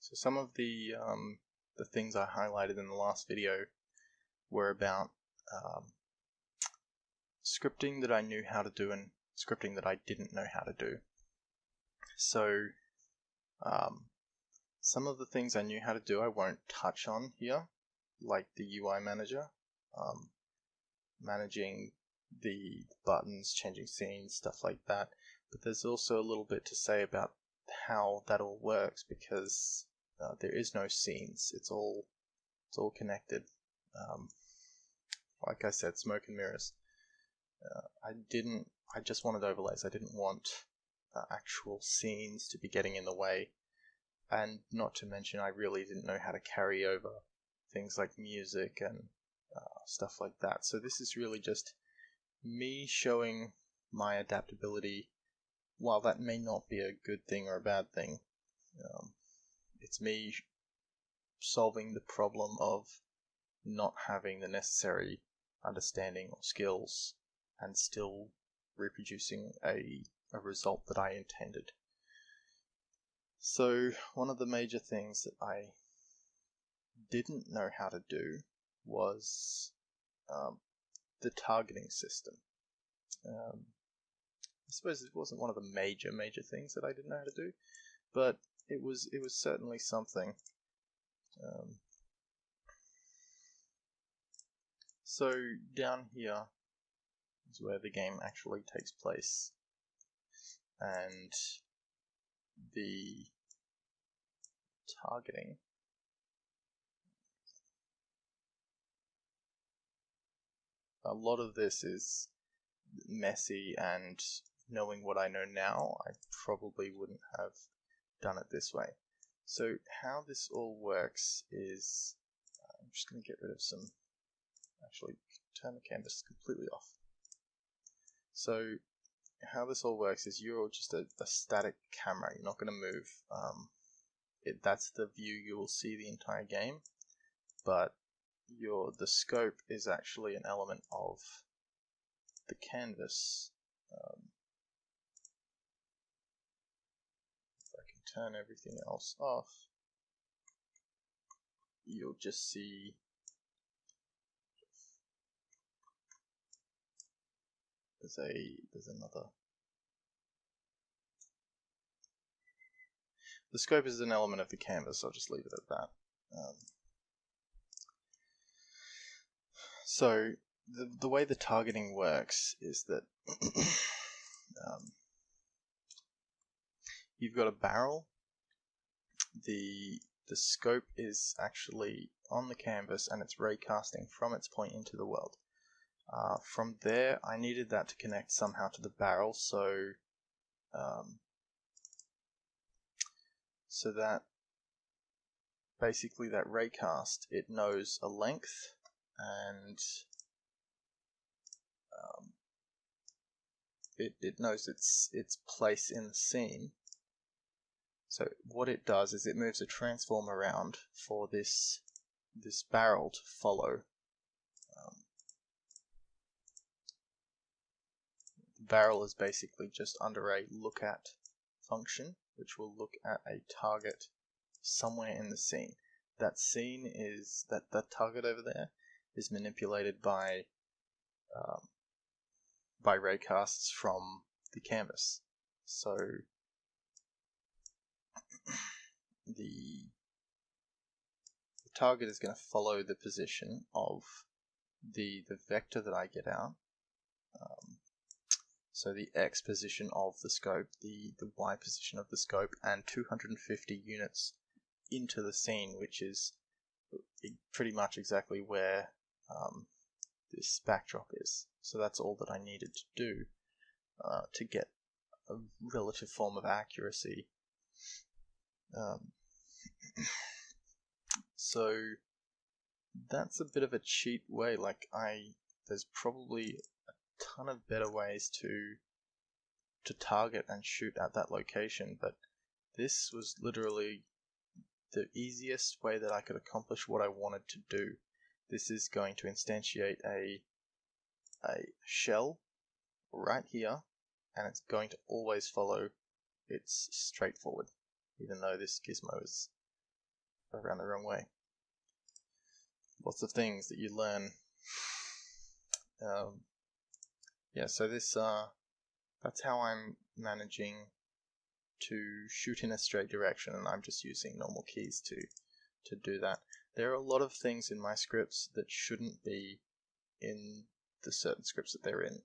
So some of the things I highlighted in the last video were about scripting that I knew how to do and scripting that I didn't know how to do. So some of the things I knew how to do I won't touch on here, like the UI manager, managing the buttons, changing scenes, stuff like that. But there's also a little bit to say about how that all works, because there is no scenes. It's all connected. Like I said, smoke and mirrors. I just wanted overlays. I didn't want actual scenes to be getting in the way. And not to mention, I really didn't know how to carry over things like music and stuff like that. So this is really just me showing my adaptability. While that may not be a good thing or a bad thing, it's me solving the problem of not having the necessary understanding or skills and still reproducing a result that I intended. So one of the major things that I didn't know how to do was the targeting system. I suppose it wasn't one of the major things that I didn't know how to do, but it was certainly something. So down here is where the game actually takes place, and the targeting a lot of this is messy, and knowing what I know now, I probably wouldn't have done it this way. So how this all works is, I'm just going to get rid of some, actually turn the canvas completely off. So how this all works is you're just a static camera. You're not going to move. That's the view you will see the entire game, but the scope is actually an element of the canvas. If I can turn everything else off, you'll just see there's another. The scope is an element of the canvas. I'll just leave it at that. So the way the targeting works is that you've got a barrel. The scope is actually on the canvas, and it's raycasting from its point into the world. From there, I needed that to connect somehow to the barrel, so that basically that raycast, it knows a length and it knows its place in the scene. So what it does is it moves a transform around for this barrel to follow. The barrel is basically just under a look at function, which will look at a target somewhere in the scene. That scene is that target over there is manipulated by raycasts from the canvas. So the target is going to follow the position of the vector that I get out. So the X position of the scope, the Y position of the scope, and 250 units into the scene, which is pretty much exactly where this backdrop is. So that's all that I needed to do to get a relative form of accuracy. So that's a bit of a cheat way. There's probably a ton of better ways to target and shoot at that location, but this was literally the easiest way that I could accomplish what I wanted to do. This is going to instantiate a shell right here, and it's going to always follow its straightforward, even though this gizmo is around the wrong way. Lots of things that you learn. Yeah, so this that's how I'm managing to shoot in a straight direction, and I'm just using normal keys to do that. There are a lot of things in my scripts that shouldn't be in the certain scripts that they're in.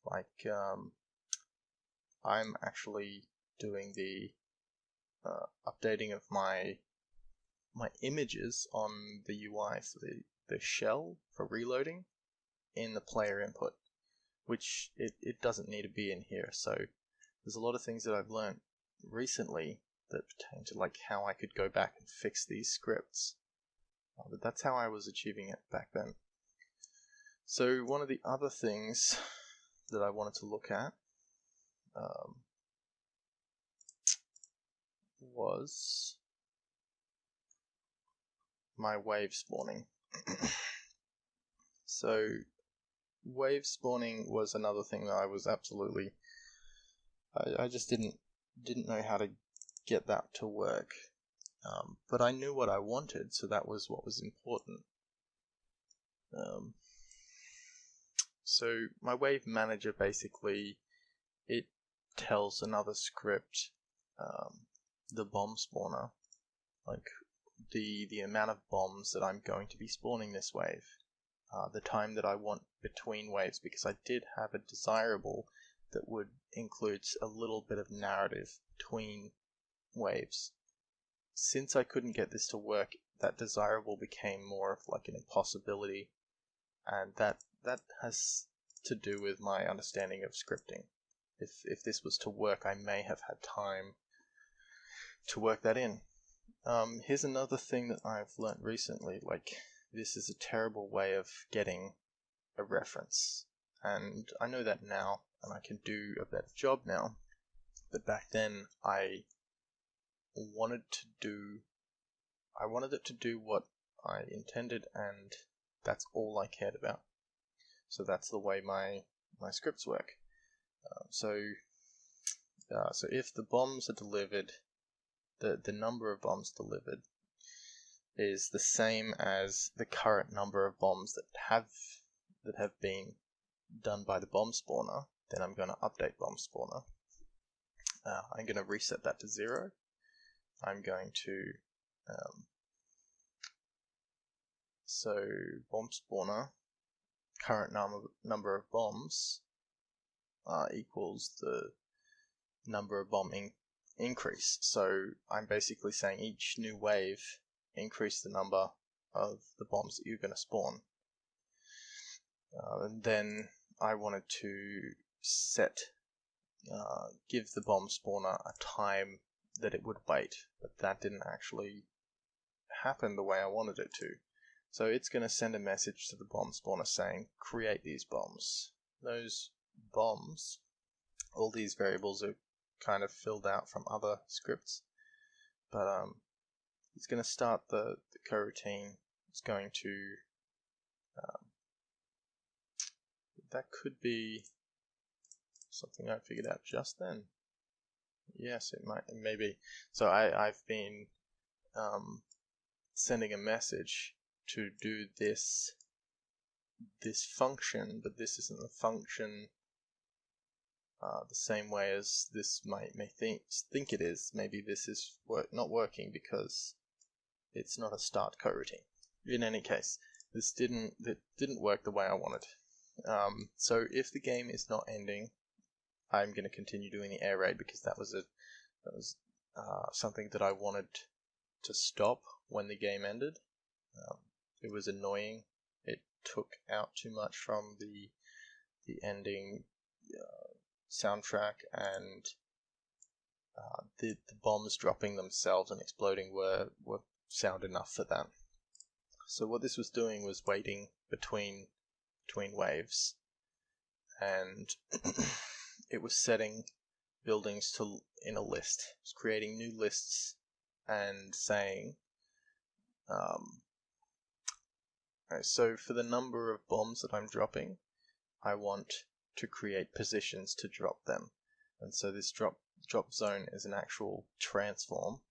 Like, I'm actually doing the updating of my images on the UI for the shell for reloading in the player input, which it doesn't need to be in here. So there's a lot of things that I've learned recently that pertain to like how I could go back and fix these scripts. But that's how I was achieving it back then. So one of the other things that I wanted to look at was my wave spawning. So wave spawning was another thing that I was absolutely I just didn't know how to get that to work. But I knew what I wanted, so that was what was important. So my wave manager basically, it tells another script, the bomb spawner, like the amount of bombs that I'm going to be spawning this wave, the time that I want between waves, because I did have a desirable that would include a little bit of narrative between waves. Since I couldn't get this to work, that desirable became more of like an impossibility, and that has to do with my understanding of scripting. If this was to work, I may have had time to work that in. Here's another thing that I've learnt recently, like this is a terrible way of getting a reference, and I know that now, and I can do a better job now, but back then I wanted it to do what I intended, and that's all I cared about. So that's the way my scripts work. So if the bombs are delivered, the number of bombs delivered is the same as the current number of bombs that have been done by the bomb spawner, then I'm going to update bomb spawner. I'm going to reset that to 0. I'm going to so bomb spawner current number of bombs equals the number of bomb increase. So I'm basically saying each new wave increase the number of the bombs that you're going to spawn. And then I wanted to give the bomb spawner a time that it would wait, but that didn't actually happen the way I wanted it to. So it's going to send a message to the bomb spawner saying, create these bombs. Those bombs, all these variables are kind of filled out from other scripts, but it's going to start the coroutine. It's going to that could be something I figured out just then. Yes, it may be. So I've been sending a message to do this function, but this isn't the function the same way as this may think it is. Maybe this is not working because it's not a start coroutine. In any case, this didn't work the way I wanted. So if the game is not ending, I'm going to continue doing the air raid, because that was something that I wanted to stop when the game ended. It was annoying. It took out too much from the ending soundtrack, and the bombs dropping themselves and exploding were sound enough for that. So what this was doing was waiting between waves, and it was setting buildings in a list. It was creating new lists and saying, so for the number of bombs that I'm dropping, I want to create positions to drop them. And so this drop zone is an actual transform,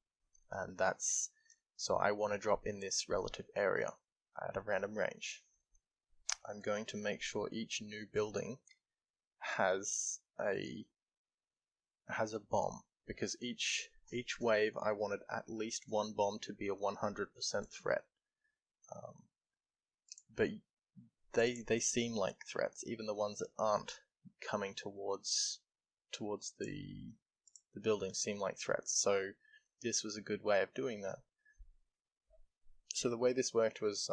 and that's So I want to drop in this relative area at a random range. I'm going to make sure each new building has a bomb, because each wave I wanted at least one bomb to be a 100% threat. But they seem like threats, even the ones that aren't coming towards the building seem like threats. So this was a good way of doing that. So the way this worked was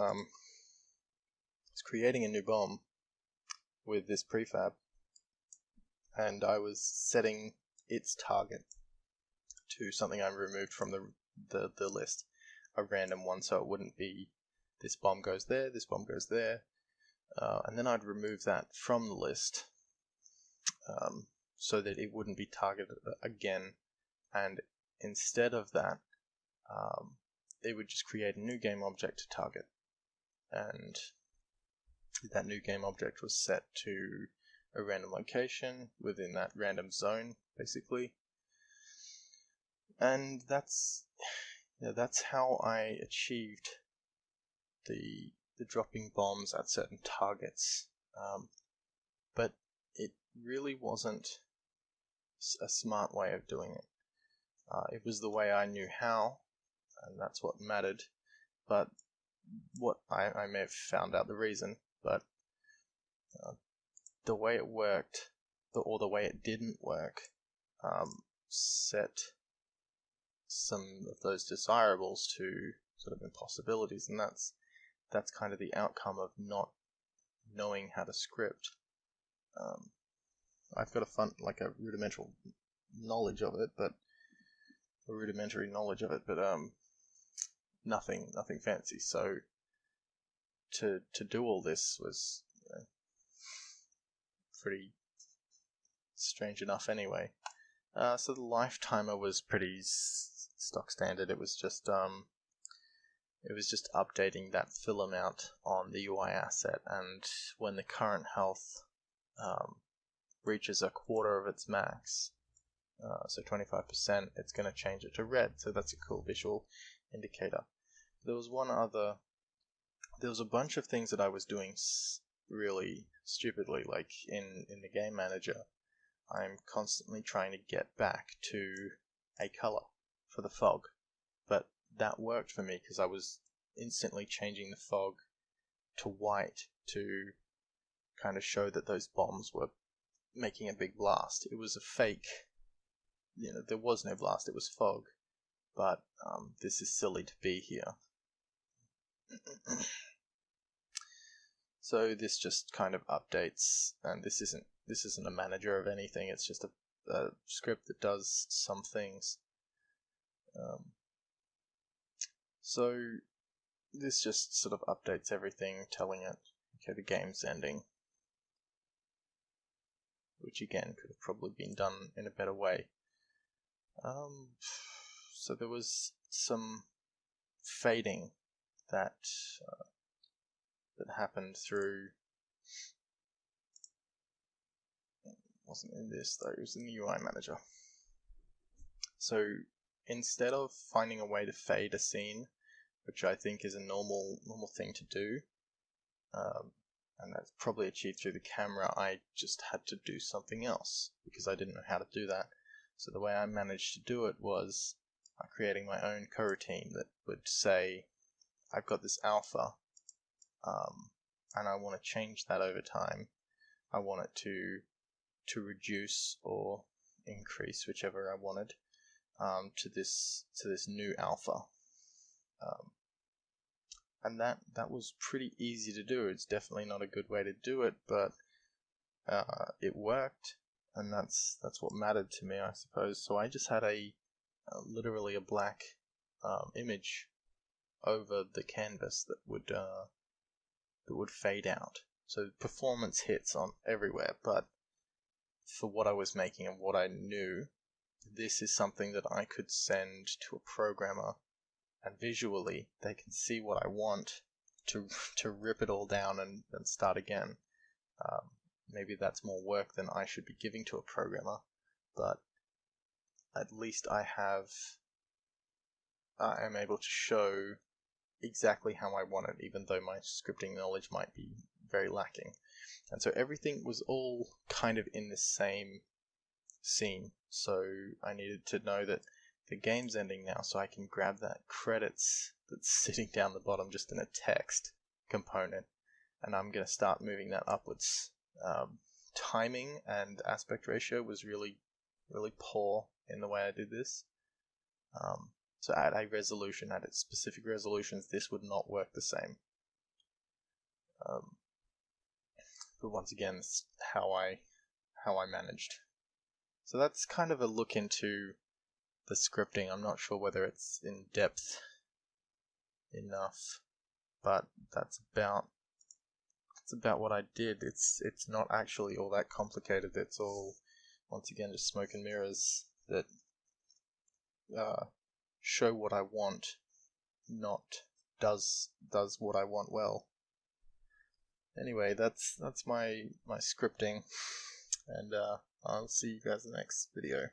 creating a new bomb with this prefab, and I was setting its target to something I removed from the list, a random one, so it wouldn't be this bomb goes there, this bomb goes there, and then I'd remove that from the list so that it wouldn't be targeted again, and instead of that, it would just create a new game object to target, and that new game object was set to a random location within that random zone, basically. And that's how I achieved the dropping bombs at certain targets. But it really wasn't a smart way of doing it. It was the way I knew how, and that's what mattered. But what I may have found out the reason, but the way it worked, or the way it didn't work, set some of those desirables to sort of impossibilities, and that's kind of the outcome of not knowing how to script. I've got a rudimentary knowledge of it, but nothing fancy. So to do all this was pretty strange enough anyway. So the life timer was pretty stock standard. It was just updating that fill amount on the UI asset, and when the current health reaches a quarter of its max, so 25%, it's going to change it to red. So that's a cool visual indicator. There was a bunch of things that I was doing really stupidly, like in the game manager. I'm constantly trying to get back to a color for the fog, but that worked for me because I was instantly changing the fog to white to kind of show that those bombs were making a big blast. It was a fake, there was no blast, it was fog, but this is silly to be here. So this just kind of updates, and this isn't a manager of anything, it's just a script that does some things. So this just sort of updates everything, telling it, okay, the game's ending. Which again could have probably been done in a better way. So there was some fading that happened through. It wasn't in this though; it was in the UI manager. So instead of finding a way to fade a scene, which I think is a normal thing to do, and that's probably achieved through the camera, I just had to do something else because I didn't know how to do that. So the way I managed to do it was creating my own coroutine that would say, I've got this alpha, and I want to change that over time. I want it to reduce or increase, whichever I wanted, to this new alpha. And that was pretty easy to do. It's definitely not a good way to do it, but it worked, and that's what mattered to me, I suppose. So I just had literally a black image over the canvas that would fade out. So performance hits on everywhere, but for what I was making and what I knew, this is something that I could send to a programmer, and visually they can see what I want to rip it all down and start again. Maybe that's more work than I should be giving to a programmer, but at least I have I am able to show exactly how I want it, even though my scripting knowledge might be very lacking. And so everything was all kind of in the same scene. So I needed to know that the game's ending now, so I can grab that credits that's sitting down the bottom just in a text component, and I'm going to start moving that upwards. Timing and aspect ratio was really poor in the way I did this. So at a resolution, at its specific resolutions, this would not work the same. But once again, it's how I managed. So that's kind of a look into the scripting. I'm not sure whether it's in depth enough, but that's about what I did. It's not actually all that complicated. It's all, once again, just smoke and mirrors that show what I want, not does what I want well. Anyway, that's my scripting, and I'll see you guys in the next video.